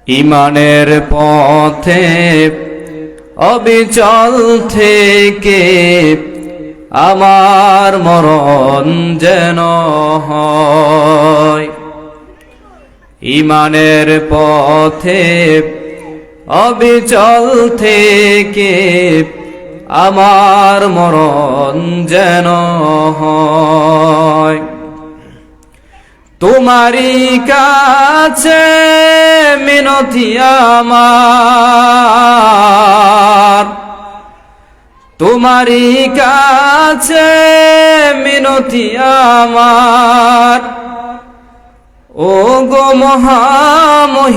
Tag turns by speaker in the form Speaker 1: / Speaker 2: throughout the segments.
Speaker 1: ঈমানের পথে অবিচল থেকে আমার মরণ যেন হয়। ঈমানের পথে অবিচল থেকে আমার মরণ যেন হয়। তোমারই কাছে মিনতি আমার, তোমারই কাছে মিনতি আমার, ও গো মহামহিয়ান।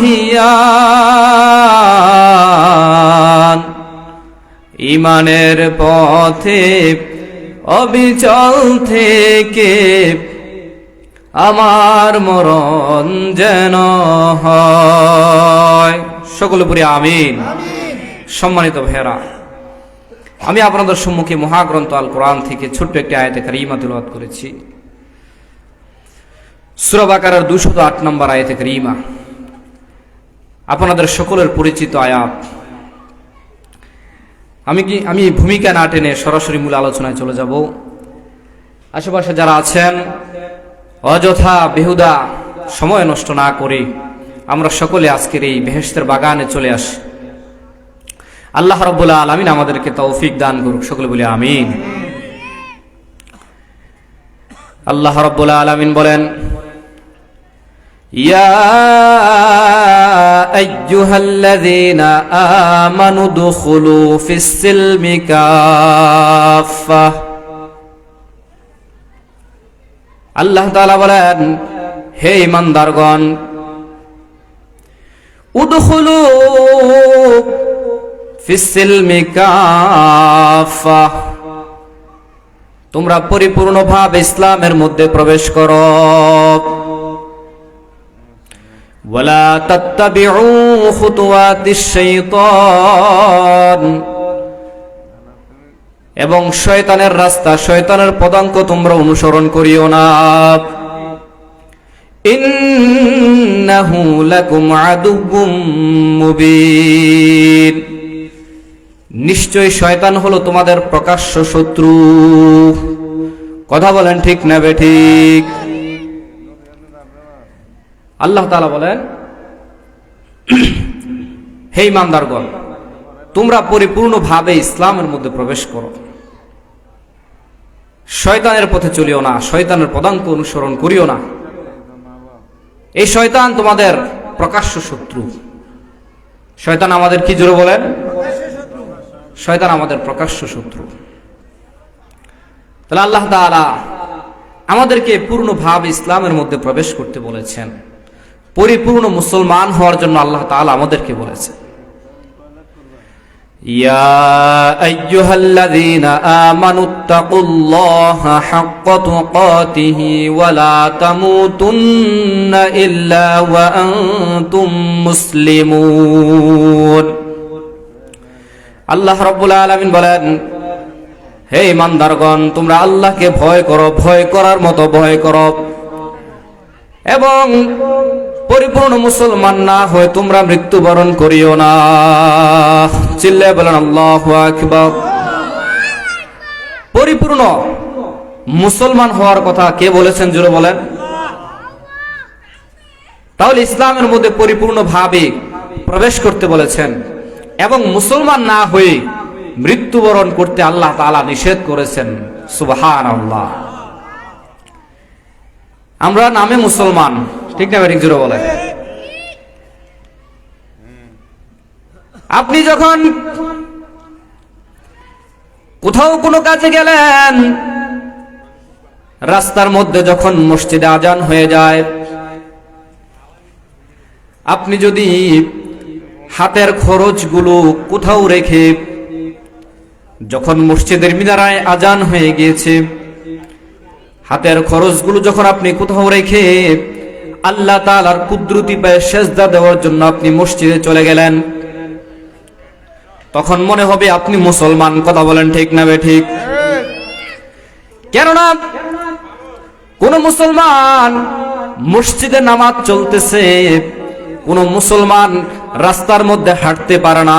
Speaker 1: ঈমানের পথে অবিচল থেকে আমার মরণ যেন হয়। সকলে পড়ি আমিন। সম্মানিত ভাইয়েরা, আমি আপনাদের সম্মুখে মহাগ্রন্থ আল কোরআন থেকে ছোট্ট একটি আয়াতে কারিমা তিলাওয়াত করেছি। সূরা বাকারার 208 নম্বর আয়াতে কারিমা, আপনাদের সকলের পরিচিত আয়াত। আমি ভূমিকা না টেনে সরাসরি মূল আলোচনায় চলে যাব। আশেপাশে যারা আছেন অযথা বেহুদা সময় নষ্ট না করে আমরা সকলে আজকের এই বেহেশতের বাগানে চলে আসি। আল্লাহ রাব্বুল আলামিন আমাদেরকে তৌফিক দান করুক। সকলে বলি আমিন। আল্লাহ রাব্বুল আলামিন বলেন, ইয়া আইয়ুহাল্লাযীনা আমানু দুখুলু ফিস-সিলমি কাফা। আল্লাহ তাআলা বলেন, হে ঈমানদারগণ, উদখুলু ফিস-সিলমি কাফা, তোমরা পরিপূর্ণভাবে ইসলামের মধ্যে প্রবেশ করো। ওয়ালা তাত্তাবিউ খুতুওয়াতিশ শাইতান, এবং শয়তানের রাস্তা, শয়তানের পদাঙ্ক তোমরা অনুসরণ করিও না। ইন্নাহু লাকুম আদুউম মুবিন, নিশ্চয় শয়তান হলো তোমাদের প্রকাশ্য শত্রু। কথা বলেন ঠিক না বেঠিক? আল্লাহ তাআলা বলেন, হে ঈমানদারগণ, তোমরা পরিপূর্ণভাবে ইসলামের মধ্যে প্রবেশ করো, শয়তানের পথে চলিও না, শয়তানের পদাঙ্ক অনুসরণ করিও না। এই শয়তান তোমাদের প্রকাশ্য শত্রু। শয়তান আমাদের কি জোরে বলেন? শয়তান আমাদের প্রকাশ্য শত্রু। তাহলে আল্লাহ তাআলা আমাদেরকে পূর্ণভাবে ইসলামের মধ্যে প্রবেশ করতে বলেছেন, পরিপূর্ণ মুসলমান হওয়ার জন্য আল্লাহ তাআলা আমাদেরকে বলেছেন। ইয়া আইয়ুহাল্লাযীনা আমানুত্তাকুল্লাহা হাক্কা তুকাতিহি ওয়া লা তামুতুন্না ইল্লা ওয়া আনতুম মুসলিমুন। আল্লাহ রাব্বুল আলামিন বলেন, হে ঈমানদারগণ, তোমরা আল্লাহকে ভয় করো, ভয় করার মতো ভয় করো, এবং পরিপূর্ণ মুসলমান না হয়ে তোমরা মৃত্যুবরণ করিও না। চিল্লায়ে বলেন আল্লাহু আকবার। পরিপূর্ণ মুসলমান হওয়ার কথা কে বলেছেন জোরে বলেন? তাহলে ইসলামের মধ্যে পরিপূর্ণভাবে প্রবেশ করতে বলেছেন, এবং মুসলমান না হয়ে মৃত্যুবরণ করতে আল্লাহ তাআলা নিষেধ করেছেন। সুবহানাল্লাহ। আমরা নামে মুসলমান, ঠিক না ঠিক জোরে বলেন? আপনি যখন কোথাও কোনো কাজে গেলেন, রাস্তার মধ্যে যখন মসজিদে আজান হয়ে যায়, আপনি যদি হাতের খরচগুলো কোথাও রেখে, যখন মসজিদের মিনারায় আজান হয়ে গিয়েছে, হাতের খরচগুলো যখন আপনি কোথাও রেখে আল্লাহ তাআলার কুদরতি পায়ে সেজদা দেওয়ার জন্য আপনি মসজিদে চলে গেলেন, তখন মনে হবে আপনি মুসলমান। কথা বলেন ঠিক না বেঠিক? কেননা কোন মুসলমান মসজিদে নামাজ চলতেছে, কোন মুসলমান রাস্তার মধ্যে হাঁটতে পারে না।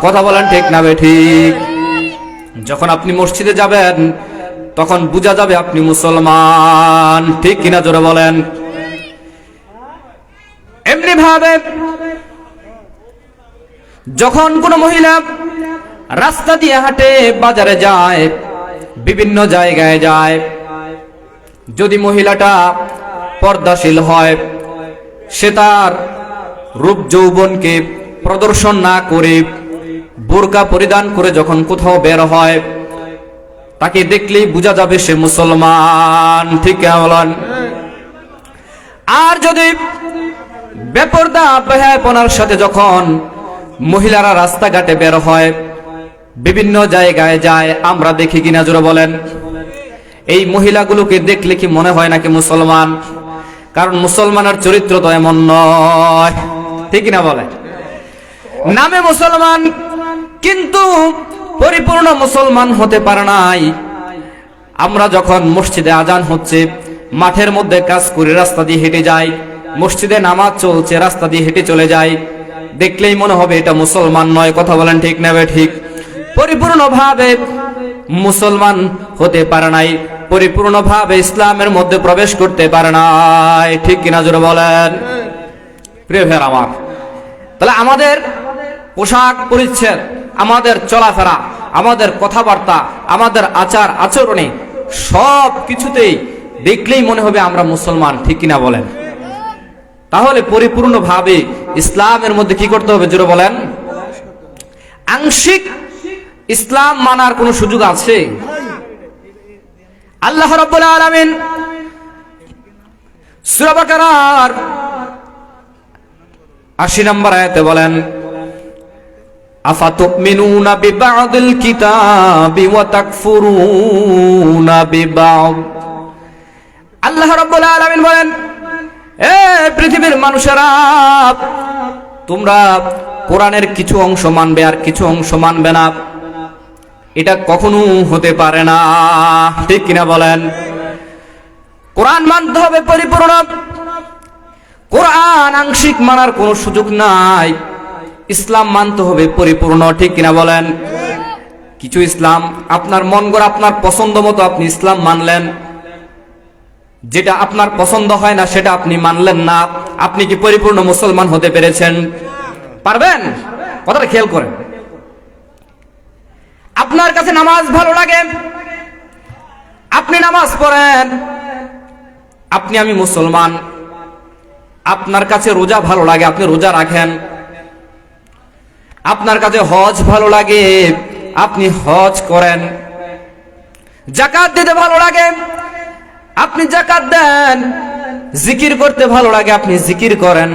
Speaker 1: কথা বলেন ঠিক না বেঠিক? যখন আপনি মসজিদে যাবেন তখন বোঝা যাবে আপনি মুসলমান, ঠিক কিনা জোরে বলেন। এমনি ভাবে যখন কোন মহিলা রাস্তা দিয়ে হাঁটে, বাজারে যায়, বিভিন্ন জায়গায় যায়, যদি মহিলাটা পর্দাশীল হয়, সে তার রূপ যৌবনকে প্রদর্শন না করে বোরকা পরিধান করে যখন কোথাও বের হয়, তাকে দেখলেই বোঝা যাবে সে মুসলমান, ঠিক বলেন। আর যদি বেপরদা বেহায়াপনার সাথে যখন মহিলারা রাস্তাঘাটে বের হয়, বিভিন্ন জায়গায় যায়, আমরা দেখি কিনা জোরে বলেন, এই মহিলাগুলোকে দেখলে কি মনে হয় নাকি মুসলমান? কারণ মুসলমানের চরিত্র তো এমন নয়, ঠিক না বলে? নামে মুসলমান কিন্তু পরিপূর্ণ মুসলমান হতে পারে নাই। আমরা যখন মসজিদে আজান হচ্ছে, মাঠের মধ্যে কাজ করে রাস্তা দিয়ে হেঁটে যাই, মসজিদে নামাজ চলছে, রাস্তা দিয়ে হেঁটে চলে যাই, দেখলেই মনে হবে এটা মুসলমান নয়। কথা বলেন ঠিক না ঠিক? পরিপূর্ণভাবে মুসলমান হতে পারে নাই, পরিপূর্ণভাবে ইসলামের মধ্যে প্রবেশ করতে পারে নাই, ঠিক কিনা জোরে বলেন। প্রিয় ভাইরা আমার, তাহলে আমাদের পোশাক পরিচ্ছদ, আমাদের চলাফেরা, আমাদের কথাবার্তা, আমাদের আচার আচরণে সব কিছুতেই দেখলেই মনে হবে আমরা মুসলমান, ঠিক কিনা বলেন। তাহলে পরিপূর্ণভাবে ইসলামের মধ্যে কি করতে হবে জোরে বলেন? আংশিক ইসলাম মানার কোন সুযোগ আছে? আল্লাহ রাব্বুল আলামিন সূরা বাকারার ৮০ নম্বর আয়াতে বলেন, আফাতুমিনুনা বিবাদিল কিতাবি ওয়া তাকফুরুনা বিবাদ। আল্লাহ রাব্বুল আলামিন বলেন, এ পৃথিবীর মানুষেরা, তোমরা কোরআনের কিছু অংশ মানবে আর কিছু অংশ মানবে না, এটা কখনো হতে পারে না, ঠিক কিনা বলেন। কোরআন মানতে হবে পরিপূর্ণ, কোরআন আংশিক মানার কোনো সুযোগ নাই। ইসলাম মানতে হবে পরিপূর্ণ, ঠিক কিনা বলেন। কিছু ইসলাম আপনার মন গড়া, আপনার পছন্দ মতো আপনি ইসলাম মানলেন, যেটা আপনার পছন্দ হয় না সেটা আপনি মানলেন না, আপনি কি পরিপূর্ণ মুসলমান হতে পেরেছেন? পারবেন? কথাটা খেয়াল করেন। আপনার কাছে নামাজ ভালো লাগে, আপনি নামাজ পড়েন, আপনি আমি মুসলমান। আপনার কাছে রোজা ভালো লাগে, আপনি রোজা রাখেন। আপনার কাছে হজ ভালো লাগে, আপনি হজ করেন। যাকাত দিতে ভালো লাগে, আপনি যাকাত দেন। জিকির করতে ভালো লাগে, আপনি জিকির করেন।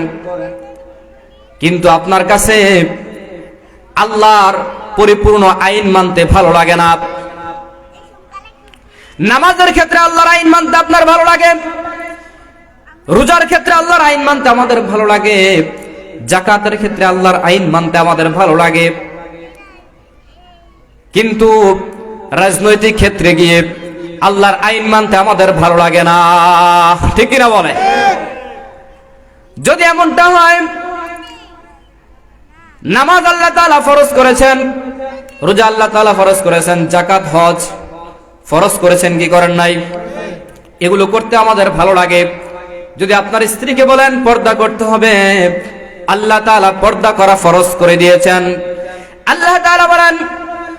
Speaker 1: কিন্তু আপনার কাছে আল্লাহর পরিপূর্ণ আইন মানতে ভালো লাগে না। নামাজের ক্ষেত্রে আল্লাহর আইন মানতে আপনার ভালো লাগে, রোজার ক্ষেত্রে আল্লাহর আইন মানতে আমাদের ভালো লাগে, যাকাতের ক্ষেত্রে আল্লাহর আইন মানতে আমাদের ভালো লাগে। কিন্তু রাজনৈতিক ক্ষেত্রে গিয়ে আল্লাহর আইন মানতে আমাদের ভালো লাগে না, ঠিক কিনা বলে? যদি এমনটা হয়, নামাজ আল্লাহ তাআলা ফরজ করেছেন, রোজা আল্লাহ তাআলা ফরজ করেছেন, যাকাত হজ ফরজ করেছেন, কি করেন নাই? এগুলো করতে আমাদের ভালো লাগে। যদি আপনার স্ত্রীকে বলেন পর্দা করতে হবে, আল্লাহ তাআলা পর্দা করা ফরজ করে দিয়েছেন। আল্লাহ তাআলা বলেন,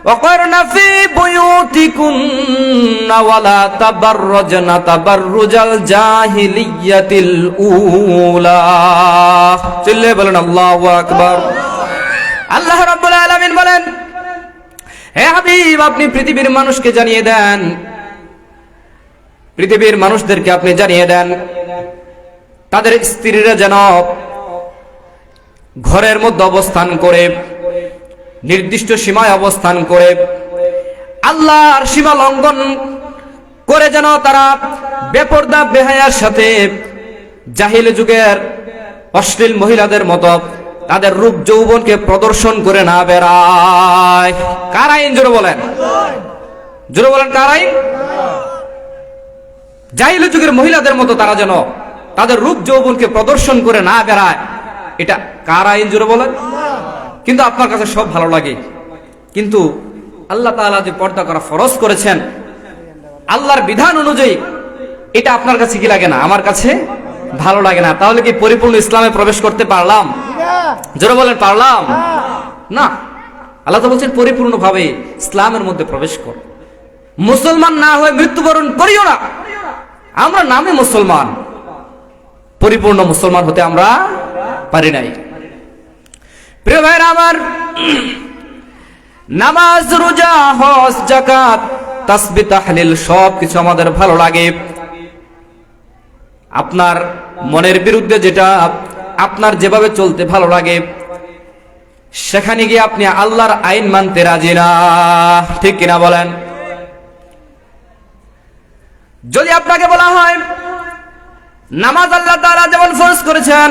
Speaker 1: ওয়াকারনা ফি বুয়ুতিকুন্না ওয়ালা তাবাররাজনা তাবাররুজাল জাহিলিয়াতিল উলা। চিল্লায়ে বলেন আল্লাহু আকবার। আল্লাহ রাব্বুল আলামিন বলেন, হে হাবিব, আপনি পৃথিবীর মানুষকে জানিয়ে দেন, পৃথিবীর মানুষদেরকে আপনি জানিয়ে দেন, তাদের স্ত্রীরা যেন ঘরের মধ্যে অবস্থান করে, নির্দিষ্ট সীমায় অবস্থান করে, আল্লাহর সীমা লঙ্ঘন করে যেন তারা বেপরদা বেহায়ার সাথে জাহিলি যুগের অশ্লীল মহিলাদের মতো তাদের রূপ যৌবনকে প্রদর্শন করে না বেড়ায়। কার আইন জোরে বলেন? জোরে বলেন, কার আইন? জাহিলি যুগের মহিলাদের মতো তারা যেন তাদের রূপ যৌবনকে প্রদর্শন করে না বেড়ায়, এটা কার আইন জোরে বলেন? কিন্তু আপনার কাছে সব ভালো লাগে, কিন্তু আল্লাহ তাআলা যে পর্দা করা ফরজ করেছেন আল্লাহর বিধান অনুযায়ী, এটা আপনার কাছে কি লাগে না? আমার কাছে ভালো লাগে না। তাহলে কি পরিপূর্ণ ইসলামে প্রবেশ করতে পারলাম? জোরে বলেন, পারলাম না। আল্লাহ তো বলছেন পরিপূর্ণভাবে ইসলামের মধ্যে প্রবেশ কর। মুসলমান না হয়ে মৃত্যুবরণ করিও না। আমরা নামে মুসলমান, পরিপূর্ণ মুসলমান হতে আমরা পারি নাই। প্রিয় ভাইরা আমার, নামাজ, রোজা, হজ, যাকাত, তাসবিহ, তাহলিল সব কিছু আমাদের ভালো লাগে। আপনার মনের বিরুদ্ধে যেটা, আপনার যেভাবে চলতে ভালো লাগে, সেখানে গিয়ে আপনি আল্লাহর আইন মানতে রাজি না, ঠিক কিনা বলেন? যদি আপনাকে বলা হয় নামাজ আল্লাহ তাআলা যেমন ফরজ করেছেন,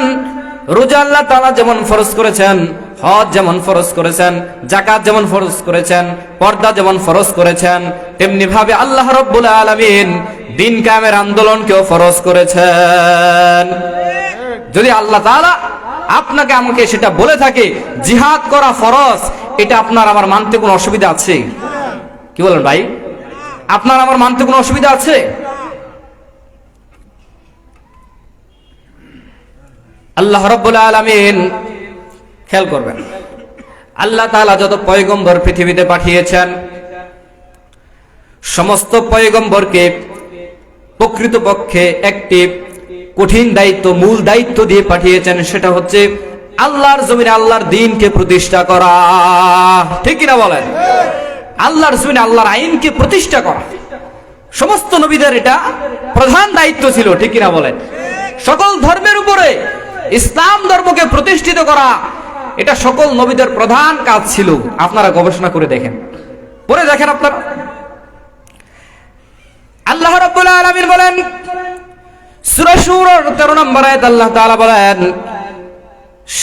Speaker 1: রোজা আল্লাহ তাআলা যেমন ফরজ করেছেন, হজ যেমন ফরজ করেছেন, যাকাত যেমন ফরজ করেছেন, পর্দা যেমন ফরজ করেছেন, তেমনি ভাবে আল্লাহ রাব্বুল আলামিন দিন কায়েমের আন্দোলনকেও ফরজ করেছেন। যদি আল্লাহ তাআলা আপনাকে আমাকে সেটা বলে থাকে জিহাদ করা ফরজ, এটা আপনার আমার মানতে কোনো অসুবিধা আছে? কি বলেন ভাই? আপনার আমার মানতে কোনো অসুবিধা আছে? আল্লাহ রাব্বুল আলামিন, খেয়াল করবেন, আল্লাহ তাআলা যত পয়গম্বর পৃথিবীতে পাঠিয়েছেন, সমস্ত পয়গম্বরকে প্রকৃতপক্ষে একটি কঠিন দায়িত্ব, মূল দায়িত্ব দিয়ে পাঠিয়েছেন। সেটা হচ্ছে আল্লাহর জমিনে আল্লাহর দ্বীনকে প্রতিষ্ঠা করা, ঠিক কিনা বলেন? আল্লাহর জমিনে আল্লাহর আইনকে প্রতিষ্ঠা করা সমস্ত নবীদের এটা প্রধান দায়িত্ব ছিল, ঠিক কিনা বলেন? সকল ধর্মের উপরে ইসলাম ধর্মকে প্রতিষ্ঠিত করা এটা সকল নবীদের প্রধান কাজ ছিল। আপনারা গবেষণা করে দেখেন, পড়ে দেখেন আপনারা। আল্লাহ রাব্বুল আলামিন বলেন সূরা শুরার 13 নম্বর আয়াত, আল্লাহ তাআলা বলেন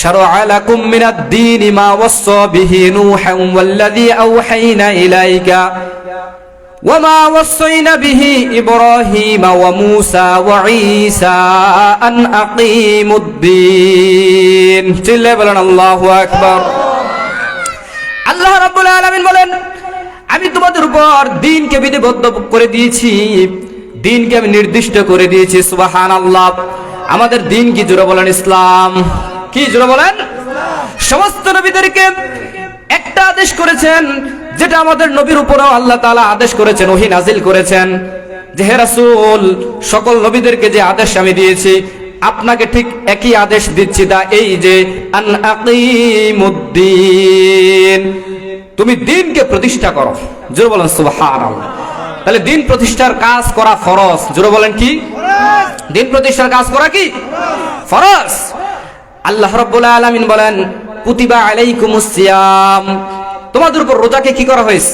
Speaker 1: শারআ লাকুম মিনাদ দীনি মা ওয়াসসা বিহি নূহান ওয়াল্লাযী আওহাইনা ইলাইকা ওয়া মা ওয়াসাইনা বিহি ইব্রাহিমা ওয়া মূসা ওয়া ঈসা আন আকিমুদ্দীন। চিল্লায়ে বলেন আল্লাহু আকবার। আল্লাহ রাব্বুল আলামিন বলেন আমি তোমাদের উপর দ্বীনকে বিধিবদ্ধ করে দিয়েছি, দ্বীনকে আমি নির্দিষ্ট করে দিয়েছি। সুবহানাল্লাহ। আমাদের দ্বীন কি? জোরে বলেন ইসলাম। কি? জোরে বলেন। সমস্ত নবীদেরকে একটা আদেশ করেছেন, যেটা আমাদের নবীর উপরেও আল্লাহ তাআলা আদেশ করেছেন, ওহী নাজিল করেছেন, যে হে রাসূল, সকল নবীদেরকে যে আদেশ আমি দিয়েছি আপনাকে ঠিক একই আদেশ দিচ্ছি, তা এই যে আন আকিমুদ্দীন, তুমি দ্বীনকে প্রতিষ্ঠা করো। জোরে বলেন সুবহানাল্লাহ। তাহলে দ্বীন প্রতিষ্ঠার কাজ করা ফরজ। জোরে বলেন কি? দ্বীন প্রতিষ্ঠার কাজ করা কি ফরজ। আল্লাহ রাব্বুল আলামিন বলেন কুতিবা আলাইকুমুস সিয়াম, তোমাদের উপর রোজাকে কি করা হয়েছে?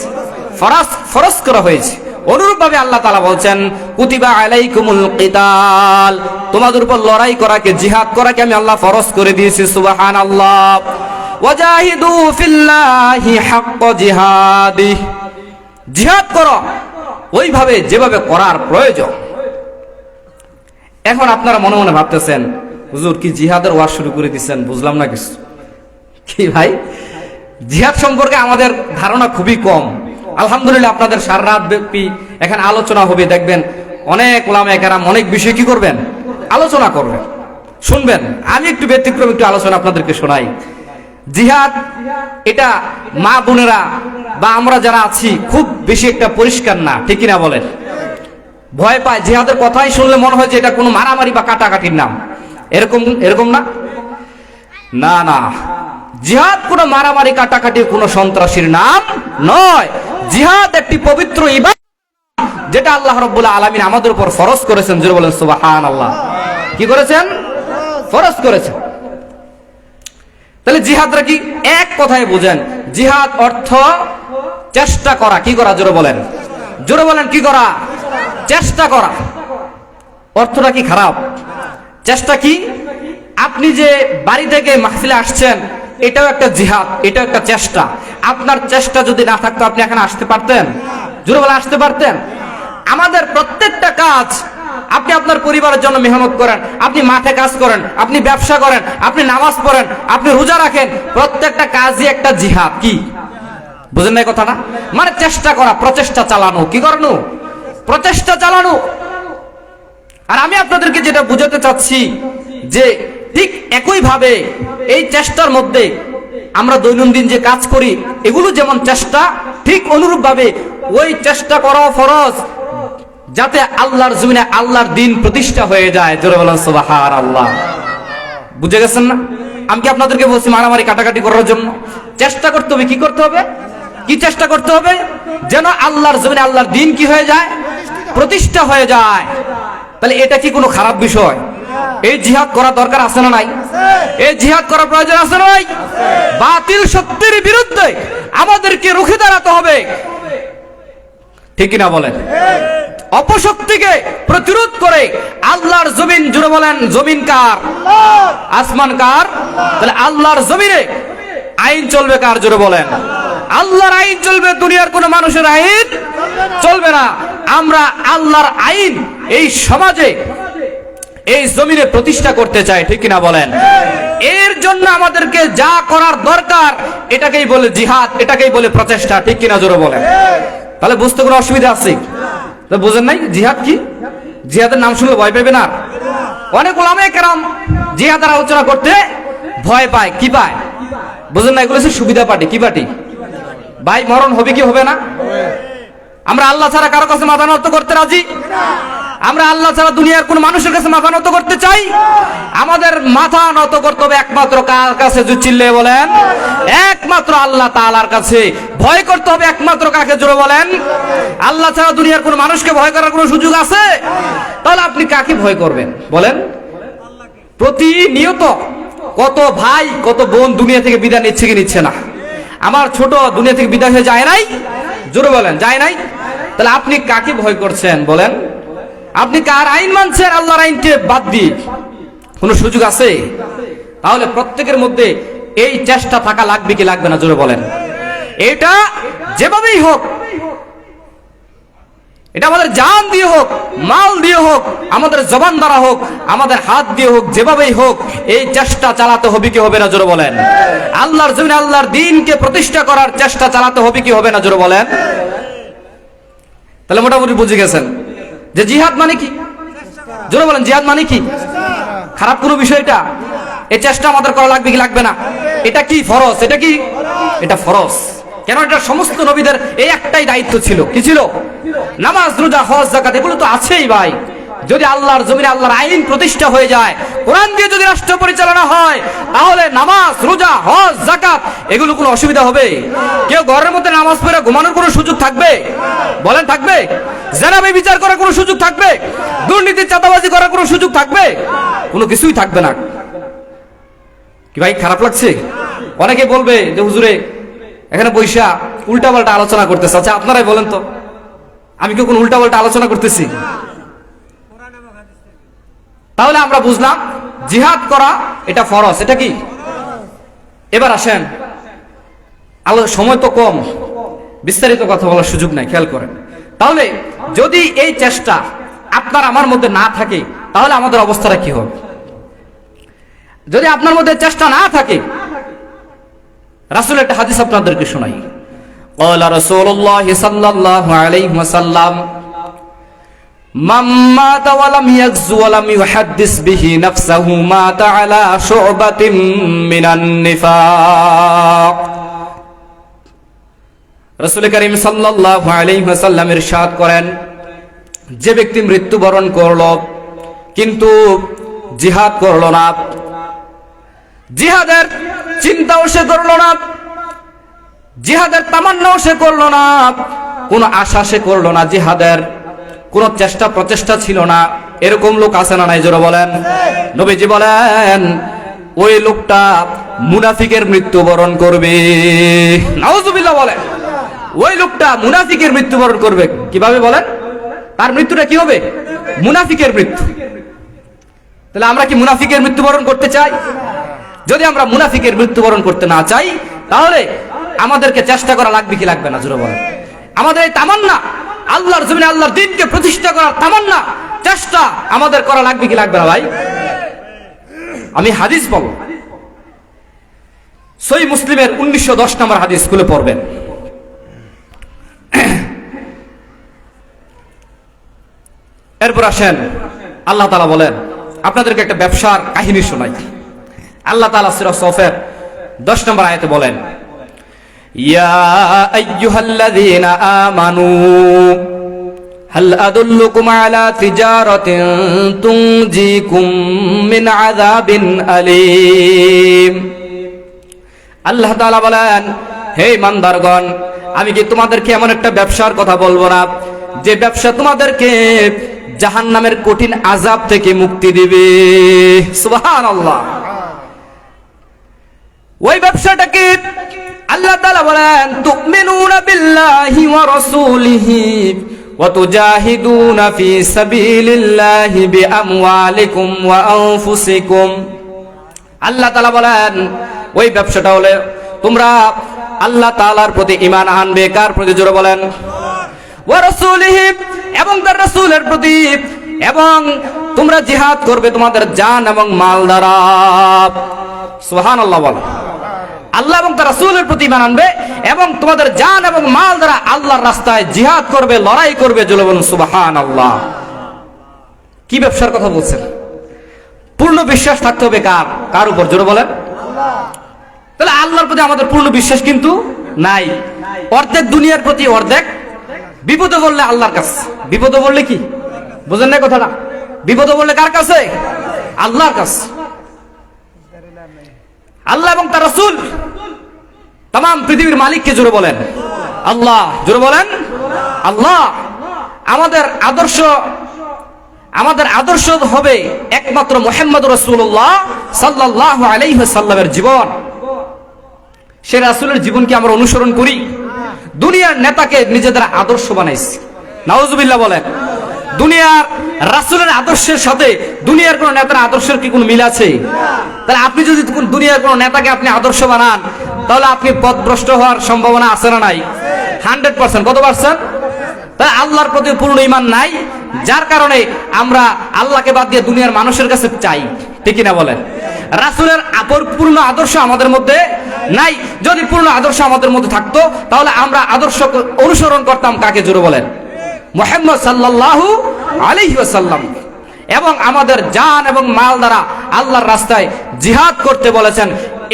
Speaker 1: ফরজ করা হয়েছে। অনুরূপভাবে আল্লাহ তাআলা বলছেন কুতিবা আলাইকুমুল কিতাল, তোমাদের উপর লড়াই করাকে, জিহাদ করাকে আমি আল্লাহ ফরজ করে দিয়েছি। সুবহানাল্লাহ। ওয়াজাহিদু ফিল্লাহি হাক্কা জিহাদি, জিহাদ করো ওইভাবে যেভাবে করার প্রয়োজন। এখন আপনারা মনে মনে ভাবতেছেন হুজুর কি জিহাদের ওয়াজ শুরু করে দিচ্ছেন, বুঝলাম না কিছু। কি ভাই, জিহাদ সম্পর্কে আমাদের ধারণা খুবই কম। আলহামদুলিল্লাহ আপনাদের সারা রাত ব্যাপী এখানে আলোচনা হবে, দেখবেন অনেক ওলামায়ে কেরাম অনেক বিষয় কি করবেন, আলোচনা করবেন, শুনবেন। আমি একটু ব্যতিক্রম একটু আলোচনা আপনাদেরকে শোনাই। জিহাদ এটা মা বোনেরা বা আমরা যারা আছি খুব বেশি একটা পরিষ্কার না, ঠিক কিনা বলেন? ভয় পায়, জিহাদের কথাই শুনলে মনে হয় যে এটা কোনো মারামারি বা কাটাকাটির নাম। এরকম না, না না, জিহাদ কোনো মারামারি কাটাকাটি কোনো সন্ত্রাসীর নাম নয়। জিহাদ একটি পবিত্র ইবাদত, যেটা আল্লাহ রাব্বুল আলামিন আমাদের উপর ফরজ করেছেন। জোরে বলেন সুবহানাল্লাহ। কি করেছেন? ফরজ করেছেন। তাহলে জিহাদরা কি? এক কথায় বুঝেন, জিহাদ অর্থ চেষ্টা করা। কি করা? জোরে বলেন, জোরে বলেন। কি করা? চেষ্টা করা। অর্থটা কি খারাপ? চেষ্টা কি? আপনি যে বাড়ি থেকে মাহফিলে আসছেন, এটাও একটা জিহাদ, এটাও একটা চেষ্টা। আপনার চেষ্টা যদি না থাকতো আপনি এখানে আসতে পারতেন? জোরে বলে আসতে পারতেন? আমাদের প্রত্যেকটা কাজ আপনি আপনার পরিবারের জন্য মেহনত করেন, আপনি মাঠে কাজ করেন, আপনি ব্যবসা করেন, আপনি নামাজ পড়েন, আপনি রোজা রাখেন, প্রত্যেকটা কাজই একটা জিহাদ। কি বুঝেন না কথাটা? মানে চেষ্টা করা, প্রচেষ্টা চালানো। কি করানো? প্রচেষ্টা চালানো। আর আমি আপনাদেরকে যেটা বুঝাতে চাচ্ছি যে ঠিক একই ভাবে এই চেষ্টার মধ্যে আমরা দৈনন্দিন যে কাজ করি এগুলো যেমন চেষ্টা, ঠিক অনুরূপ ভাবে ওই চেষ্টা করা ফরজ যাতে আল্লাহর জমিনে আল্লাহর দিন প্রতিষ্ঠা হয়ে যায়। জোরে বলেন সুবহানাল্লাহ। বুঝে গেছেন না? আমি কি আপনাদেরকে বলছি মারামারি কাটাকাটি করার জন্য? চেষ্টা করতে হবে। কি করতে হবে? কি চেষ্টা করতে হবে? যেন আল্লাহর জমিনে আল্লাহর দিন কি হয়ে যায়? প্রতিষ্ঠা হয়ে যায়। তাহলে এটা কি কোনো খারাপ বিষয়? এই জিহাদ করা দরকার আছে না নাই? এই জিহাদ করার প্রয়োজন আছে না নাই? বাতিল শক্তির বিরুদ্ধে আমাদেরকে রুখে দাঁড়াতে হবে, ঠিক কিনা বলেন? অপশক্তিকে প্রতিরোধ করে আল্লাহর জমিন, জুড়ে বলেন জমিন কার? আসমান কার? তাহলে আল্লাহর জমিনে আইন চলবে কার? জোরে বলেন। আল্লাহর আইন চলবে, দুনিয়ার কোন মানুষের আইন চলবে না। আমরা আল্লাহর আইন এই সমাজে, এই জমিনে প্রতিষ্ঠা করতে চাই, ঠিক কিনা বলেন? এর জন্য আমাদেরকে যা করার দরকার এটাকেই বলে জিহাদ, এটাকেই বলে প্রচেষ্টা, ঠিক কিনা জোরে বলেন? তাহলে বুঝতে কোনো অসুবিধা আছে? বুঝেন নাই জিহাদ কি? জিহাদের নাম শুনলে ভয় পাবে না? অনেক উলামায়ে কেরাম জিহাদের আলোচনা করতে ভয় পায়। কি পায়? বুঝেন না? এগুলো হচ্ছে সুবিধা পার্টি। কি পার্টি ভাই? মরণ হবে কি হবে না? আমরা আল্লাহ ছাড়া কারো কাছে মাথা নত করতে রাজি? আমরা আল্লাহ ছাড়া দুনিয়ার কোন মানুষের কাছে মাথা নত করতে চাই? আমাদের মাথা নত করতে হবে একমাত্র কার কাছে? চিল্লে বলেন একমাত্র আল্লাহ তাআলার কাছে। ভয় করতে হবে একমাত্র কাকে? জোরে বলেন। আল্লাহ ছাড়া দুনিয়ার কোন মানুষকে ভয় করার কোন সুযোগ আছে? তাহলে আপনি কাকে ভয় করবেন বলেন? প্রতিনিয়ত কত ভাই কত বোন দুনিয়া থেকে বিদায় নিচ্ছে কি নিচ্ছে না? আমার ছোট দুনিয়া থেকে বিদায় হয়ে যায় নাই? জোরে বলেন যায় নাই? তাহলে আপনি কাকে ভয় করছেন বলেন? আপনি কার আইন মানছেন? আল্লাহর আইনকে বাদ দিয়ে কোন সুযোগ আছে? তাহলে প্রত্যেকের মধ্যে এই চেষ্টা থাকা লাগবে কি লাগবে না? জোরে বলেন। এটা যেভাবেই হোক, এটা আমাদের জান দিয়ে হোক, মাল দিয়ে হোক, আমাদের জবান দ্বারা হোক, আমাদের হাত দিয়ে হোক, যেভাবেই হোক এই চেষ্টা চালাতে হবে কি হবে না? জোরে বলেন। আল্লাহর জমিনে আল্লাহর দ্বীনকে প্রতিষ্ঠা করার চেষ্টা চালাতে হবে কি হবে না? জোরে বলেন। তাহলে মোটামুটি বুঝে গেছেন যে জিহাদ মানে কি? জোরে বলেন জিহাদ মানে কি? খারাপ কোনো বিষয়টা? এই চেষ্টা আমাদের করা লাগবে কি লাগবে না? এটা কি ফরজ? এটা কি? এটা ফরজ। কেন? এটা সমস্ত নবীদের এই একটাই দায়িত্ব ছিল। কি ছিল? নামাজ, রোজা, হজ, যাকাত এগুলো তো আছেই ভাই। যদি আল্লাহর জমিনে আল্লাহর আইন প্রতিষ্ঠা হয়ে যায়, কোরআন দিয়ে যদি রাষ্ট্র পরিচালনা হয়, তাহলে নামাজ, রোজা, হজ, যাকাত এগুলো কোনো অসুবিধা হবে? কেউ ঘরের মধ্যে নামাজ পড়ে ঘুমানোর কোনো সুযোগ থাকবে? বলেন থাকবে? জেনাবে বিচার করার কোনো সুযোগ থাকবে? দুর্নীতি চাঁদাবাজি করার কোনো সুযোগ থাকবে? কোনো কিছুই থাকবে না। কি ভাই খারাপ লাগছে? অনেকে বলবে যে হুজুরে এখানে বৈশা উল্টাপাল্টা আলোচনা করতেছে। আচ্ছা আপনারাই বলেন তো, আমি কি কোন উল্টাপাল্টা আলোচনা করতেছি? তাহলে আমরা বুঝলাম জিহাদ করা এটা ফরজ। এটা কি? এবার আসেন, সময় তো কম, বিস্তারিত কথা বলার সুযোগ নাই, খেয়াল করেন। তাহলে যদি এই চেষ্টা আপনার আমার মধ্যে না থাকে তাহলে আমাদের অবস্থাটা কি হবে? যদি আপনার মধ্যে চেষ্টা না থাকে, রাসূলের একটা হাদিস আপনাদেরকে শোনাই। ক্বালা রাসূলুল্লাহ সাল্লাল্লাহু আলাইহি ওয়াসাল্লাম মান মাতা ওয়া লাম ইয়াগযু ওয়া লাম ইউহাদ্দিস বিহি নাফসাহু মাতা আলা শু'বাতিন মিনান নিফাক। রাসূল করিম সাল্লাল্লাহু আলাইহি ওয়াসাল্লাম ইরশাদ করেন, যে ব্যক্তি মৃত্যুবরণ করলো কিন্তু জিহাদ করলো না, জিহাদের চিন্তাও সে করলো না, জিহাদের তামান্নাও সে করলো না, কোন আশা সে করলো না, জিহাদের কোন চেষ্টা প্রচেষ্টা ছিল না, এরকম লোক আছে না নাই? জোরে বলেন। নবীজি বলেন ওই লোকটা মুনাফিকের মৃত্যুবরণ করবে। নাউজুবিল্লাহ বলেন। ওই লোকটা মুনাফিকের মৃত্যুবরণ করবে। কিভাবে বলেন? তার মৃত্যুটা কি হবে? মুনাফিকের মৃত্যু। তাহলে আমরা কি মুনাফিকের মৃত্যুবরণ করতে চাই? যদি আমরা মুনাফিকের মৃত্যুবরণ করতে না চাই তাহলে আমাদেরকে চেষ্টা করা লাগবে কি লাগবে না? জোরে বলেন। আমাদের এই তামান্না, আল্লাহর জমিনে আল্লাহর দ্বীনকে প্রতিষ্ঠা করার তামান্না, চেষ্টা আমাদের করা লাগবে কি লাগবে না ভাই? আমি হাদিস বলবো, সহিহ মুসলিমের 1910 নম্বর হাদিস খুলে পড়বেন। এরপর আসেন, আল্লাহ তাআলা বলেন, আপনাদেরকে একটা ব্যবসার কাহিনী শোনাই। আল্লাহ তাআলা সূরা সফের 10 নম্বর আয়াতে বলেন, ইয়া আইয়ুহাল্লাযীনা আমানু হাল আদুল্লুকুম আলা তিজারাতিন তুনজিকুম মিন আযাবিন আলীম। আল্লাহ তাআলা বলেন, হে ইমানদারগণ, আমি কি তোমাদেরকে এমন একটা ব্যবসার কথা বলবো না যে ব্যবসা তোমাদেরকে জাহান্নামের কঠিন আযাব থেকে মুক্তি দিবে? সুবহানাল্লাহ। ওই ব্যবসাটাকে আল্লাহ তাআলা বলেন, তুমিনুনা বিল্লাহি ওয়া রাসূলিহি ওয়া তুজাহিদুনা ফি সাবিলিল্লাহি বিআমওয়ালিকুম ওয়া আনফুসিকুম। আল্লাহ তাআলা বলেন, ওই ব্যবসাটা হলো তোমরা আল্লাহ তাআলার প্রতি ঈমান আনবে। কার প্রতি? জোরে বলেন। ওয়া রাসূলিহি, এবং তার রাসূলের প্রতি, এবং তোমরা জিহাদ করবে তোমাদের জান এবং মাল দ্বারা। সুবহানাল্লাহ বল। আল্লাহ এবং তার রাসূলের প্রতি ঈমান আনবে এবং তোমাদের জান এবং মাল দ্বারা আল্লাহর রাস্তায় জিহাদ করবে, লড়াই করবে। জোরে বলুন সুবহানাল্লাহ। কি ব্যবসার কথা বলছেন? পূর্ণ বিশ্বাস থাকতে হবে কার? কার উপর? জোরে বলেন। তাহলে আল্লাহর প্রতি আমাদের পূর্ণ বিশ্বাস কিন্তু নাই। অর্ধেক দুনিয়ার প্রতি, অর্ধেক বিপদে বললে আল্লাহর কাছে। বিপদে বললে কি বুঝেন না কথাটা? বিপদে বললে কার কাছে? আল্লাহর কাছে। আল্লাহ এবং তার রাসূল তাম পৃথিবীর মালিককে জোরে বলেন আল্লাহ। জোরে বলেন আল্লাহ। আমাদের আদর্শ হবে একমাত্র মুহাম্মদ রাসূলুল্লাহ সাল্লাল্লাহু আলাইহি ওয়াসাল্লামের জীবন। সে রাসূলের জীবনকে আমরা অনুসরণ করি। দুনিয়ার নেতাকে নিজেদের আদর্শ বানাইছি। নাউজুবিল্লাহ বলেন। দুনিয়ার রাসূলের আদর্শের সাথে দুনিয়ার কোন নেতার আদর্শের কি কোনো মিল আছে? তাহলে আপনি যদি দুনিয়ার কোন নেতাকে আপনি আদর্শ বানান, তাহলে আপনি পথভ্রষ্ট হওয়ার সম্ভাবনা আছে না নাই? 100%। কত পার্সেন্ট? তাহলে আল্লাহর প্রতি পূর্ণ ঈমান নাই, যার কারণে আমরা আল্লাহকে বাদ দিয়ে দুনিয়ার মানুষের কাছে চাই। ঠিক কিনা বলেন? রাসূলের পূর্ণ আদর্শ আমাদের মধ্যে নাই। যদি পূর্ণ আদর্শ আমাদের মধ্যে থাকতো, তাহলে আমরা আদর্শ অনুসরণ করতাম কাকে? জোরে বলেন মুহাম্মদ সাল্লাল্লাহু আলাইহি ওয়াসাল্লাম। এবং আমাদের জান এবং মাল দ্বারা আল্লাহর রাস্তায় জিহাদ করতে বলেছেন।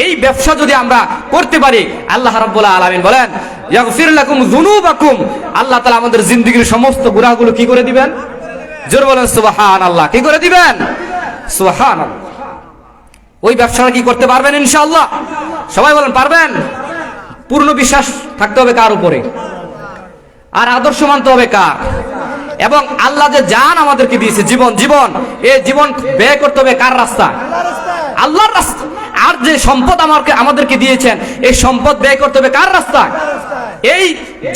Speaker 1: এই ব্যবসা যদি আমরা করতে পারি, আল্লাহ রাব্বুল আলামিন বলেন, ইয়াগফির লাকুম যুনুবাকুম। আল্লাহ তাআলা আমাদের জিন্দেগীর সমস্ত গুনাহগুলো কি করে দিবেন? জোরে বলেন সুবহানাল্লাহ। কি করে দিবেন? সুবহানাল্লাহ। ওই ব্যবসাটা কি করতে পারবেন ইনশাআল্লাহ? সবাই বলেন পারবেন। পূর্ণ বিশ্বাস থাকতে হবে কার উপরে? আর আদর্শ মানতে হবে কার? এবং আল্লাহ যে জান আমাদেরকে দিয়েছে, জীবন, এই জীবন ব্যয় করতে হবে কার রাস্তা? আল্লাহর রাস্তা। আর যে সম্পদ আমাদেরকে দিয়েছেন, এই সম্পদ ব্যয় করতে হবে কার রাস্তা? এই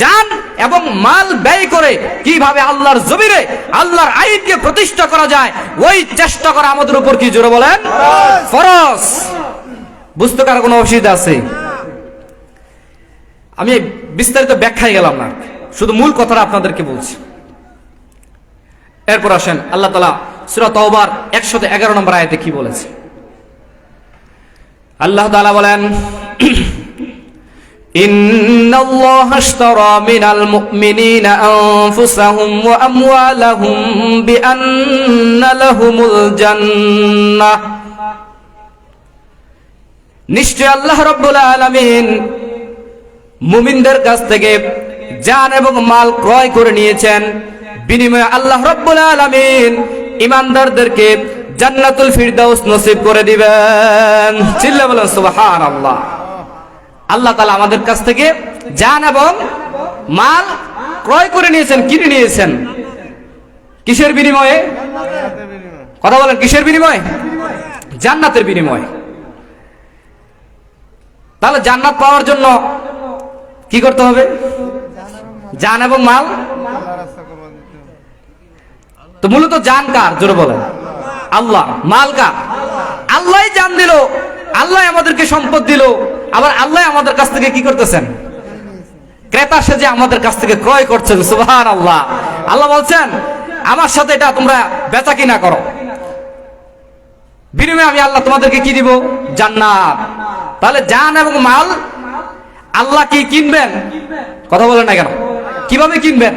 Speaker 1: জান এবং মাল ব্যয় করে কিভাবে আল্লাহর জমিনে আল্লাহর আইনকে প্রতিষ্ঠা করা যায়, ওই চেষ্টা করা আমাদের উপর কি? জোরে বলেন ফরজ। বুঝতে কার কোনো অসুবিধা আছে? আমি বিস্তারিত ব্যাখ্যায় গেলাম না, শুধু মূল কথাটা আপনাদেরকে বলছি। এরপর আসেন, আল্লাহ তাআলা সূরা তাওবার 111 নম্বর আয়াতে কি বলেছে? আল্লাহ তাআলা বলেন, ইন্নাল্লাহা আশতারা মিনাল মুমিনিনা আনফুসাহুম ওয়া আমওয়ালাহুম বিআন্না লাহুমুল জান্নাহ। নিশ্চয় আল্লাহ রাব্বুল আলামিন মুমিনদের কাছ থেকে জান এবং মাল ক্রয় করে নিয়েছেন। বিনিময়ে আল্লাহ রাব্বুল আলামিন ঈমানদারদেরকে জান্নাতুল ফিরদাউস নসিব করে দিবেন। চিল্লা বলেন সুবহানাল্লাহ। আল্লাহ তাআলা আমাদের কাছ থেকে জান এবং মাল ক্রয় করে নিয়েছেন, কিনে নিয়েছেন। কিসের বিনিময়ে? কথা বলেন, কিসের বিনিময়ে? জান্নাতের বিনিময়ে। তাহলে জান্নাত পাওয়ার জন্য কি করতে হবে? জান এবং মাল। তো মূলত জান কার? জোরে বলেন আল্লাহ। মাল কার? আল্লাহই জান দিল, আল্লাহ আমাদেরকে সম্পদ দিল, আবার আল্লাহ আমাদের কাছ থেকে কি করতেছেন? ক্রেতা সেজে আমাদের কাছ থেকে ক্রয় করছেন। সুবহানাল্লাহ। আল্লাহ বলছেন, আমার সাথে এটা তোমরা বেচা কিনা করো, বিনিময়ে আমি আল্লাহ তোমাদেরকে কি দিব? জান্নাত। তাহলে জান এবং মাল আল্লাহ কি কিনবেন? কথা বলেন না কেন? কিভাবে কিনবেন?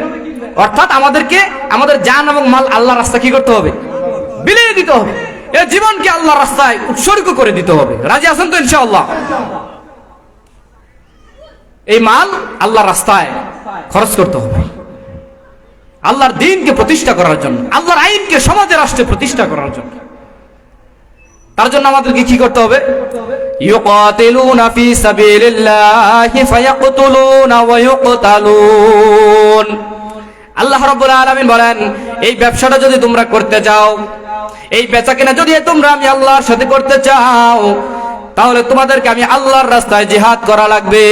Speaker 1: অর্থাৎ আমাদেরকে আমাদের জান এবং মাল আল্লাহর রাস্তায় কি করতে হবে? বিলিয়ে দিতে হবে। এই জীবনকে আল্লাহর রাস্তায় উৎসর্গ করে দিতে হবে। রাজি আছেন তো ইনশাআল্লাহ? এই মাল আল্লাহর রাস্তায় খরচ করতে হবে, আল্লাহর দ্বীনকে প্রতিষ্ঠা করার জন্য, আল্লাহর আইনকে সমাজে রাষ্ট্রে প্রতিষ্ঠা করার জন্য। তার জন্য আমাদেরকে কি করতে হবে? ইউকাতিলুনা ফি সাবিলিল্লাহি ফায়াকতুলুনা ওয়া ইউকতালুন। আল্লাহ রাব্বুল আলামিন বলেন, এই ব্যবসাটা যদি তোমরা করতে চাও, এই বেচাকেনা যদি তোমরা আমি আল্লাহর সাথে করতে চাও, তাহলে তোমাদেরকে আমি আল্লাহর রাস্তায় জিহাদ করা লাগবে।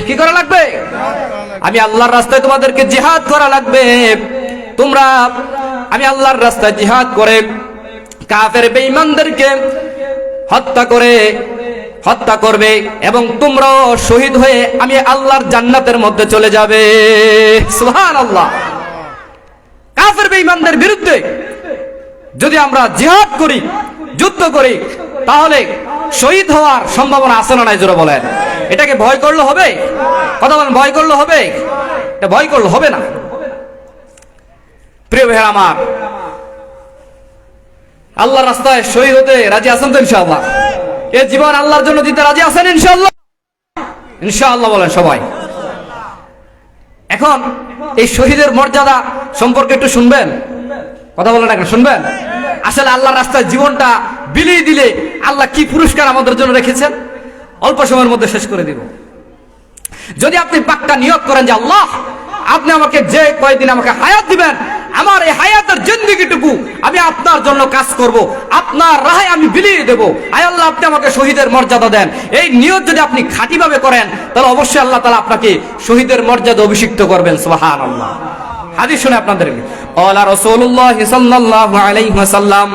Speaker 1: কি করা লাগবে? আমি আল্লাহর রাস্তায় তোমাদেরকে জিহাদ করা লাগবে। তোমরা আমি আল্লাহর রাস্তায় জিহাদ করে কাফের বেঈমানদেরকে হত্যা করবে এবং তোমরাও শহীদ হয়ে আমি আল্লাহর জান্নাতের মধ্যে চলে যাবে। সুবহানাল্লাহ। কাফের বেঈমানদের বিরুদ্ধে যদি আমরা জিহাদ করি, যুদ্ধ করি, তাহলে শহীদ হওয়ার সম্ভাবনা আছে না নাই? জোরে বলেন। এটাকে ভয় করলে হবে? কথা বলেন, ভয় করলে হবে? এটা ভয় করলে হবে না। প্রিয় ভাই আমার, আল্লাহর রাস্তায় শহীদ হতে রাজি আছেন তো ইনশাআল্লাহ? এই জীবন আল্লাহর জন্য দিতে রাজি আছেন ইনশাআল্লাহ? ইনশাআল্লাহ বলেন সবাই। এখন এই শহীদের মর্যাদা সম্পর্কে একটু শুনবেন। কথা বলেন না কেন? শুনবেন। আসলে আল্লাহর রাস্তায় জীবনটা বিলিয়ে দিলে আল্লাহ কি পুরস্কার আমাদের জন্য রেখেছেন অল্প সময়ের মধ্যে শেষ করে দিব। যদি আপনি পাক্কা নিয়ত করেন যে আল্লাহ আপনি আমাকে যে কয়েকদিন আমাকে হায়াত দিবেন, আমার এই হায়াতের জিন্দেগিটুকু আমি আপনার জন্য কাজ করব, আপনার রাহে আমি বিলিয়ে দেব। আয় আল্লাহ আপনি আমাকে শহীদের মর্যাদা দেন। এই নিয়ত যদি আপনি খাঁটিভাবে করেন, তাহলে অবশ্যই আল্লাহ তাআলা আপনাকে শহীদের মর্যাদা অভিষিক্ত করবেন। সুবহানাল্লাহ। হাদিস শুনে আপনাদেরকে, ক্বালা রাসূলুল্লাহ সাল্লাল্লাহু আলাইহি ওয়াসাল্লাম,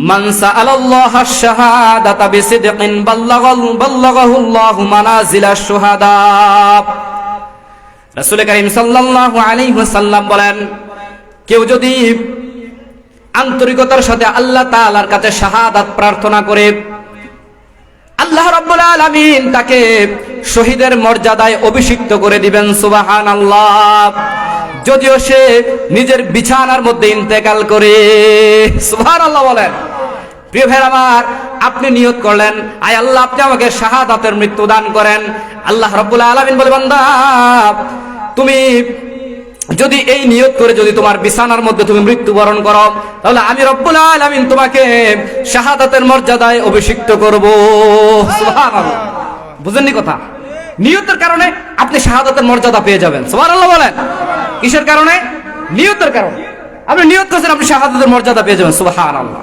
Speaker 1: মান সাআলাল্লাহা আশ-শাহাদাতা বিসিদকিন বাল্লাগাহুল্লাহু মানাজিলাশ শুহাদা। রাসূল কারীম সাল্লাল্লাহু আলাইহি ওয়াসাল্লাম বলেন, কেউ যদি আন্তরিকতার সাথে আল্লাহ তাআলার কাছে শাহাদাত প্রার্থনা করে, আল্লাহ রাব্বুল আলামিন তাকে শহীদের মর্যাদায় অভিষিক্ত করে দিবেন। সুবহানাল্লাহ। যদিও সে নিজের বিছানার মধ্যে ইন্তেকাল করে। সুবহানাল্লাহ বলেন। প্রিয় ভাই আমার, আপনি নিয়ত করলেন আয় আল্লাহ আপনি আমাকে শাহাদাতের মৃত্যু দান করেন। আল্লাহ রাব্বুল আলামিন বলে, বান্দা তুমি যদি এই নিয়ত করে যদি তোমার বিছানার মধ্যে তুমি মৃত্যুবরণ করো, তাহলে আমি রব্বুল আলামিন তোমাকে শাহাদাতের মর্যাদায় অভিষিক্ত করব। সুবহানাল্লাহ। বুঝেননি কথা? নিয়তের কারণে আপনি শাহাদাতের মর্যাদা পেয়ে যাবেন। সুবহানাল্লাহ বলেন। কিসের কারণে? নিয়তের কারণে। আপনি নিয়ত করেছেন আপনি শাহাদাতের মর্যাদা পেয়ে যাবেন। সুবহানাল্লাহ।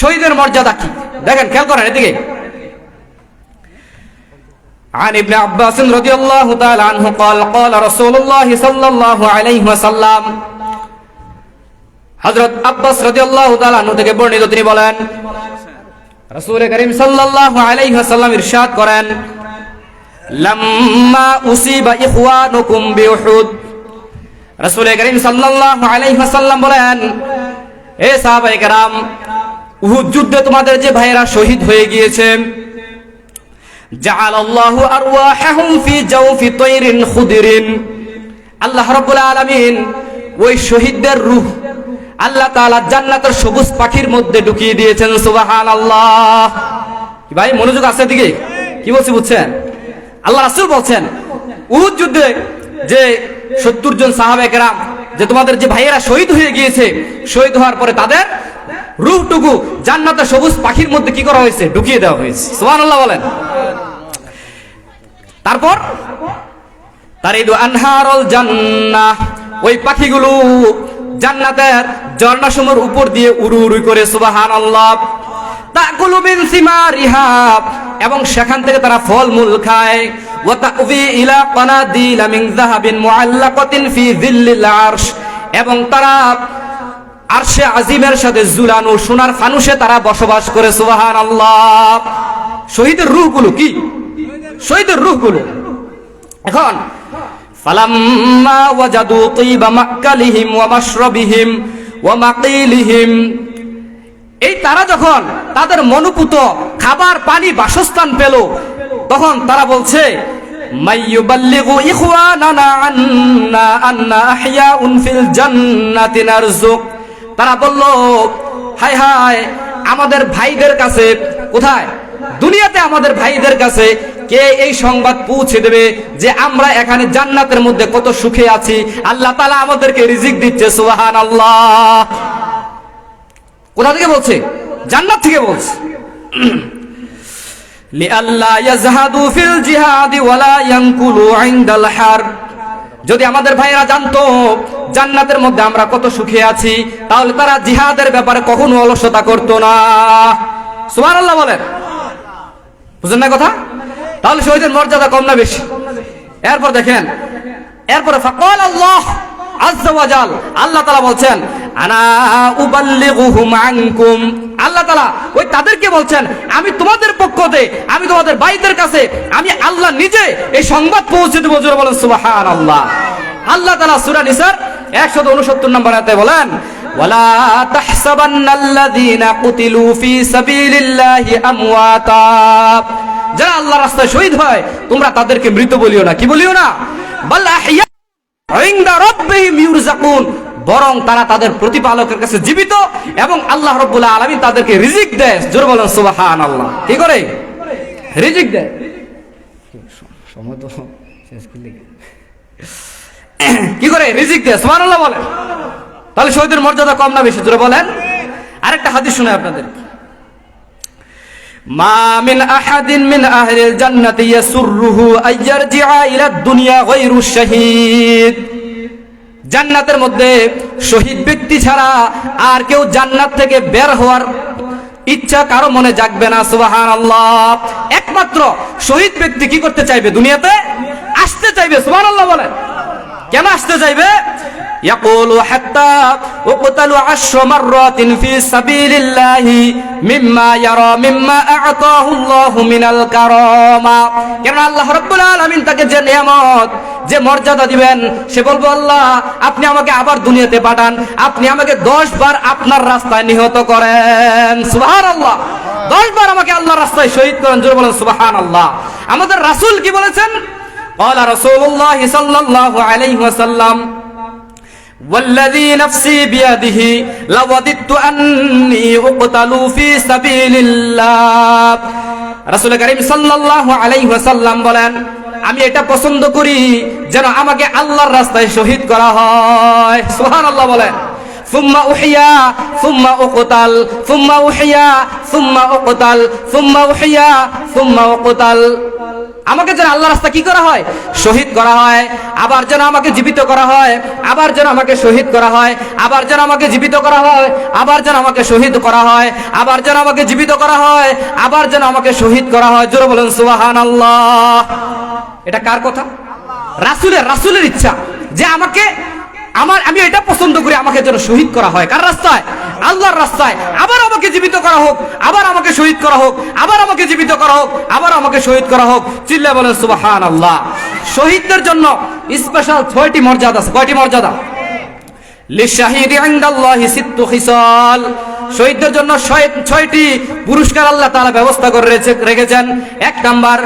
Speaker 1: শহীদের মর্যাদা কি দেখেন, খেয়াল করেন এদিকে। عن ابن عباس رضي الله تعالى عنه قال قال رسول الله صلى الله عليه وسلم, হযরত আব্বাস রাদিয়াল্লাহু তাআলা আনহু থেকে বর্ণিত, তিনি বলেন রাসূল করিম সাল্লাল্লাহু আলাইহি ওয়াসাল্লাম ইরশাদ করেন, লাম্মা উসিবা ইখওয়ানুকুম বিউহুদ। রাসূল করিম সাল্লাল্লাহু আলাইহি ওয়াসাল্লাম বলেন, হে সাহাবায়ে কেরাম, উহুদ যুদ্ধে তোমাদের যে ভাইয়েরা শহীদ হয়ে গিয়েছে, জাআলাল্লাহু আরওয়াহাহুম ফি জাওফি তায়রিন খুদিরিন। আল্লাহ রাব্বুল আলামিন ওই শহীদদের রূহ আল্লাহ তাআলা জান্নাতের সবুজ পাখির মধ্যে ঢুকিয়ে দিয়েছেন। সুবহানাল্লাহ। কি ভাই মনোযোগ আছে দিকে? কি বলছি বুঝছেন? আল্লাহ রাসূল বলছেন উহুদ যুদ্ধে যে 70 জন সাহাবায়ে কেরাম যে তোমাদের যে ভাইয়েরা শহীদ হয়ে গিয়েছে, শহীদ হওয়ার পরে তাদের রূহটুকু জান্নাতের সবুজ পাখির মধ্যে কি করা হয়েছে? ঢুকিয়ে দেওয়া হয়েছে। সুবহানাল্লাহ বলেন। তারপর তারিদু আনহারুল জান্নাহ, ওই পাখিগুলো জান্নাতের ঝর্ণাসমূহের উপর দিয়ে উড়ু উড়ু করে। সুবহানাল্লাহ। তাকুলু মিন সিমারিহা, এবং সেখান থেকে তারা ফলমূল খায়। ওয়া তাউযি ইলা কানাদিল মিন যাহাবিন মুআল্লাকাতিন ফি যিল্লিল আরশ, এবং তারা আরশে আজিমের সাথে ঝুলানো সোনার ফানুসে তারা বসবাস করে। সুবহানাল্লাহ। শহীদের রূহগুলো কি? শহীদের রূহগুলো। এখন ফালাম্মা ওয়াজাদু তিবা মাকালিহিম ওয়া মাশরাবিহিম ওয়া মাকিলিহিম, এই তারা যখন তাদের মনোপুত খাবার পানি বাসস্থান পেল, তখন তারা বলছে মাইয়ুবাল্লিগু ইখওয়ানানা আন্না আন্না আহইয়াউন ফিল জান্নাতি নারযুক। তারা বলল, হায় হায়, আমাদের ভাইদের কাছে, কোথায়? দুনিয়াতে আমাদের ভাইদের কাছে কে এই সংবাদ পৌঁছে দেবে যে আমরা এখানে জান্নাতের মধ্যে কত সুখে আছি, আল্লাহ তাআলা আমাদেরকে রিজিক দিচ্ছে। সুবহানাল্লাহ। কোথা থেকে বলছে? জান্নাত থেকে বলছে। লিআল্লা ইয়াজহাদু ফিল জিহাদি ওয়ালা ইয়ানকুলু ইনদাল হারব। যদি আমাদের ভাইরা জানতো জান্নাতের মধ্যে আমরা কত সুখে আছি, তাহলে তারা জিহাদের ব্যাপারে কখনো অলসতা করতো না। সুবহানাল্লাহ বলেন। বুঝেন না কথা? তাহলে শহীদের মর্যাদা কম না বেশি? এরপর দেখেন, এরপরে ফাকাল আল্লাহ আযজা ওয়া জাল, আল্লাহ তাআলা বলছেন আনা উবাল্লিগুহুম আনকুম। আল্লাহ তাআলা ওই তাদেরকে বলছেন, আমি তোমাদের পক্ষ থেকে, আমি তোমাদের ভাইদের কাছে আমি আল্লাহ নিজে এই সংবাদ পৌঁছে দেব। জোরে বলেন সুবহানাল্লাহ। আল্লাহ তাআলা সূরা নিসার 169 নম্বর আয়াতে বলেন, ওয়ালা তাহসাবান্নাল্লাযীনা কুতিলু ফী সাবিলিল্লাহি আমওয়াতা। যারা আল্লাহর রাস্তায় শহীদ হয় তোমরা তাদেরকে মৃত বলিও না। কি বলিও না? বাল আহইয়া ইনদা রাব্বিহিম ইউরযাকুন, বরং তারা তাদের প্রতিপালকের কাছে জীবিত এবং আল্লাহ রাব্বুল আলামিন তাদেরকে রিজিক দেয়। জোরে বলেন সুবহানাল্লাহ। কি করে রিজিক দেয়? সময় তো শেষ করলে কি করে রিজিক দেয়? সুবহানাল্লাহ বলেন। তাহলে শহীদের মর্যাদা কম না বেশি? জোরে বলেন। আরেকটা হাদিস শুনে আপনাদের, মা মিন আহাদিন মিন আহলিল জান্নাতি ইয়াসুররুহু আইয়ারজিআ ইলা দুনিয়া গায়রু শাহীদ। জান্নাতের মধ্যে শহীদ ব্যক্তি ছাড়া আর কেউ জান্নাত থেকে বের হওয়ার ইচ্ছা কারো মনে জাগবে না। সুবহানাল্লাহ। একমাত্র শহীদ ব্যক্তি কি করতে চাইবে? দুনিয়াতে আসতে চাইবে। সুবহানাল্লাহ বলেন। কেন আসতে চাইবে? ইয়াকুলু হাত্তা উকতালু 10 মাররাতিন ফি সাবিলিল্লাহি মিম্মা ইয়ারা মিম্মা আ'তাহু আল্লাহু মিনাল কারামা। কেন আল্লাহ রাব্বুল আলামিন তাকে যে নিয়ামত, যে মর্যাদা দিবেন, সে বলবে, আল্লাহ আপনি আমাকে আবার দুনিয়াতে পাঠান, আপনি আমাকে 10 বার আপনার রাস্তায় নিহত করেন। সুবহানাল্লাহ। 10 বার আমাকে আল্লাহর রাস্তায় শহীদ করেন। জোরে বলেন সুবহানাল্লাহ। আমাদের রাসূল কি বলেছেন? ক্বালা রাসূলুল্লাহ সাল্লাল্লাহু আলাইহি ওয়াসাল্লাম, ওয়াল্লাযী নাফসি বিয়াদিহি লাওয়াদিতু আন্নী উকতালু ফী সাবিলিল্লাহ। রাসূল কারীম সাল্লাল্লাহু আলাইহি ওয়াসাল্লাম বলেন, আমি এটা পছন্দ করি যেন আমাকে আল্লাহর রাস্তায় শহীদ করা হয়। সুবহানাল্লাহ বলেন। সুম্মা উহিয়া সুম্মা উকতাল সুম্মা উহিয়া সুম্মা উকতাল সুম্মা উহিয়া সুম্মা উকতাল। আমাকে যেন আল্লাহর রাস্তা কি করা হয়? শহীদ করা হয়। আবার যেন আমাকে জীবিত করা হয়, আবার যেন আমাকে শহীদ করা হয়, আবার যেন আমাকে জীবিত করা হয়, আবার যেন আমাকে শহীদ করা হয়, আবার যেন আমাকে জীবিত করা হয়, আবার যেন আমাকে শহীদ করা হয়। জোরে বলেন সুবহানাল্লাহ। এটা কার কথা? রাসূলের। রাসূলের ইচ্ছা যে আমাকে আমি এটা পছন্দ করি আমাকে যেন শহীদ করা হয়। কার রাস্তায়? আল্লাহর রাস্তায়। আবার আমাকে জীবিত করা হোক, আবার আমাকে শহীদ করা হোক, আবার আমাকে জীবিত করা হোক, আবার আমাকে শহীদ করা হোক। চিল্লায়ে বলেন সুবহানাল্লাহ। শহীদদের জন্য স্পেশাল 6টি মর্যাদা আছে। কয়টি মর্যাদা? লিশাহিদি ইনদাল্লাহি সিত্তু খিসাল। শহীদদের জন্য 6টি পুরস্কার আল্লাহ তাআলা ব্যবস্থা করে রেখেছেন। 1 নাম্বার,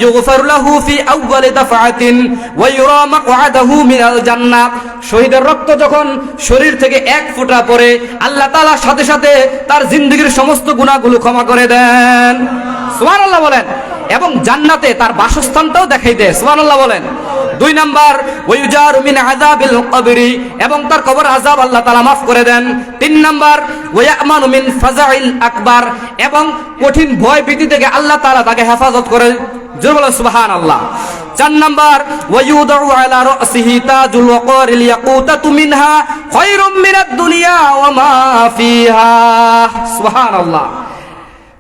Speaker 1: ইউগফারু লাহু ফি আউয়ালি দাফআতিন ওয়া ইউরা মাকআদাহু মিনাল জান্নাহ। শহীদের রক্ত যখন শরীর থেকে 1 ফোঁটা পড়ে, আল্লাহ তাআলা সাথে সাথে তার জিন্দেগীর সমস্ত গুনাহগুলো ক্ষমা করে দেন। সুবহানাল্লাহ বলেন। এবং জান্নাতে তার বাসস্থানটাও দেখাই দেয়। সুবহানাল্লাহ বলেন। 2 নাম্বার, ওয়ায়ুজারু মিন আযাবিল কবরি, এবং তার কবর আযাব আল্লাহ তাআলা মাফ করে দেন। 3 নাম্বার, ওয়ায়ামানু মিন ফাযাইল আকবার, এবং কঠিন ভয় ভীতি থেকে আল্লাহ তাআলা তাকে হেফাজত করে। জোরে বলেন সুবহানাল্লাহ। 4 নাম্বার, ওয়ায়ুদাউ আলা রাসিহি তাজুল ওয়াকারিল ইয়াকুতাতু মিনহা খায়রুম মিনাদ দুনিয়া ওয়া মা ফিহা। সুবহানাল্লাহ।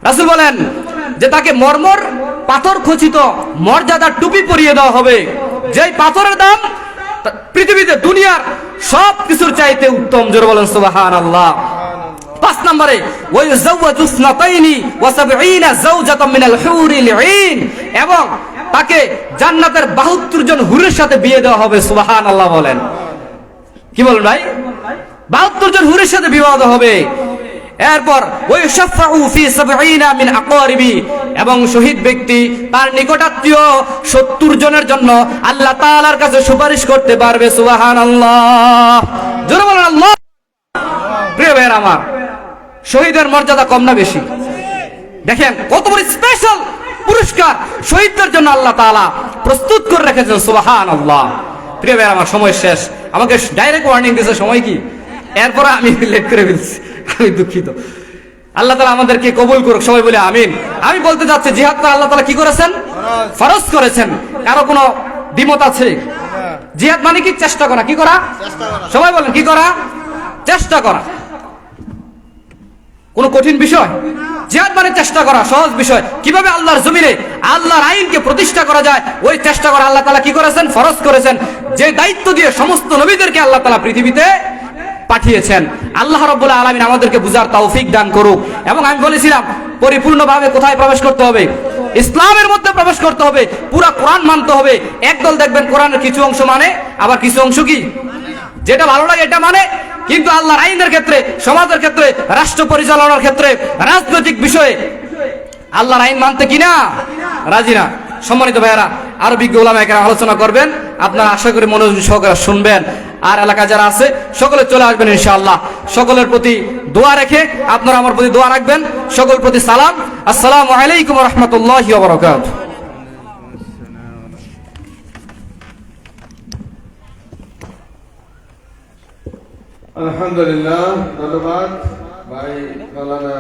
Speaker 1: রাসূল বলেন যে তাকে মরমর পাথর খচিত মর্যাদার টুপি পরিয়ে দেওয়া হবে, যেই পাথরের দাম পৃথিবীতে দুনিয়ার সব কিছুর চাইতে উত্তম। জোরে বলেন সুবহানাল্লাহ। 5 নম্বরে, ওয়ায়ুযাওয়াজু ইসনাতাইনি ওয়া সাবঈনা যাওজাতাম মিনাল হুরিল আইন, এবং তাকে জান্নাতের 72 জন হুরের সাথে বিয়ে দেওয়া হবে। সুবহানাল্লাহ বলেন। কি বলেন ভাই? 72 জন হুরের সাথে বিবাহ হবে। এরপর ওয়াইশাফাউ ফি 70 মিন আকওয়ারিবি, এবং শহীদ ব্যক্তি তার নিকটাত্মীয় 70 জনের জন্য আল্লাহ তাআলার কাছে সুপারিশ করতে পারবে। সুবহানাল্লাহ, জোরে বলেন আল্লাহ। প্রিয় ভাইরা আমার, শহীদের মর্যাদা কম না বেশি? দেখেন কত বড় স্পেশাল পুরস্কার শহীদদের জন্য আল্লাহ তাআলা প্রস্তুত করে রেখেছেন। সুবহানাল্লাহ। প্রিয় ভাইরা আমার, সময় শেষ। আমাকে ডাইরেক্ট ওয়ার্নিং দিয়েছে সময় কি, এরপর আমি লেট করে ফেলছি, আমি দুঃখিত। আল্লাহ তাআলা আমাদেরকে কবুল করুক, সবাই বলে আমিন। আমি বলতে যাচ্ছি, জিহাদ করা আল্লাহ তাআলা কি করেছেন? ফরজ করেছেন। কারো কোনো দ্বিমত আছে? জিহাদ মানে কি? চেষ্টা করা। কি করা? সবাই বলেন, কি করা? চেষ্টা করা। কোন কঠিন বিষয়? জিহাদ মানে চেষ্টা করা, সহজ বিষয়। কিভাবে আল্লাহর জমিনে আল্লাহর আইনকে প্রতিষ্ঠা করা যায়, ওই চেষ্টা করা আল্লাহ তাআলা কি করেছেন? ফরজ করেছেন। যে দায়িত্ব দিয়ে সমস্ত নবীদেরকে আল্লাহ তাআলা পৃথিবীতে পাঠিয়েছেন। আল্লাহ রাব্বুল আলামিন আমাদেরকে বুঝার তৌফিক দান করুক। এবং আমি বলেছিলাম, পরিপূর্ণভাবে কোথায় প্রবেশ করতে হবে? ইসলামের মধ্যে প্রবেশ করতে হবে, পুরা কোরআন মানতে হবে। একদল দেখবেন কোরআনের কিছু অংশ মানে, আবার কিছু অংশ কি, যেটা ভালো লাগে এটা মানে, কিন্তু আল্লাহর আইনের ক্ষেত্রে, সমাজের ক্ষেত্রে, রাষ্ট্র পরিচালনার ক্ষেত্রে, রাজনৈতিক বিষয়ে আল্লাহর আইন মানতে কিনা রাজি না। সম্মানিত ভাইয়েরা, আরো বিজ্ঞ উলামায়ে কেরাম আলোচনা করবেন, আপনারা আশা করি মনোযোগ সহকারে শুনবেন। আর এলাকা যারা আছে সকলে চলে আসবেন ইনশাআল্লাহ। সকলের প্রতি দোয়া রেখে আপনারা আমার প্রতি দোয়া রাখবেন। সকলের প্রতি সালাম। আসসালামু আলাইকুম ওয়া রাহমাতুল্লাহি ওয়া বারাকাতুহু।
Speaker 2: আলহামদুলিল্লাহ, ধন্যবাদ ভাই মাওলানা।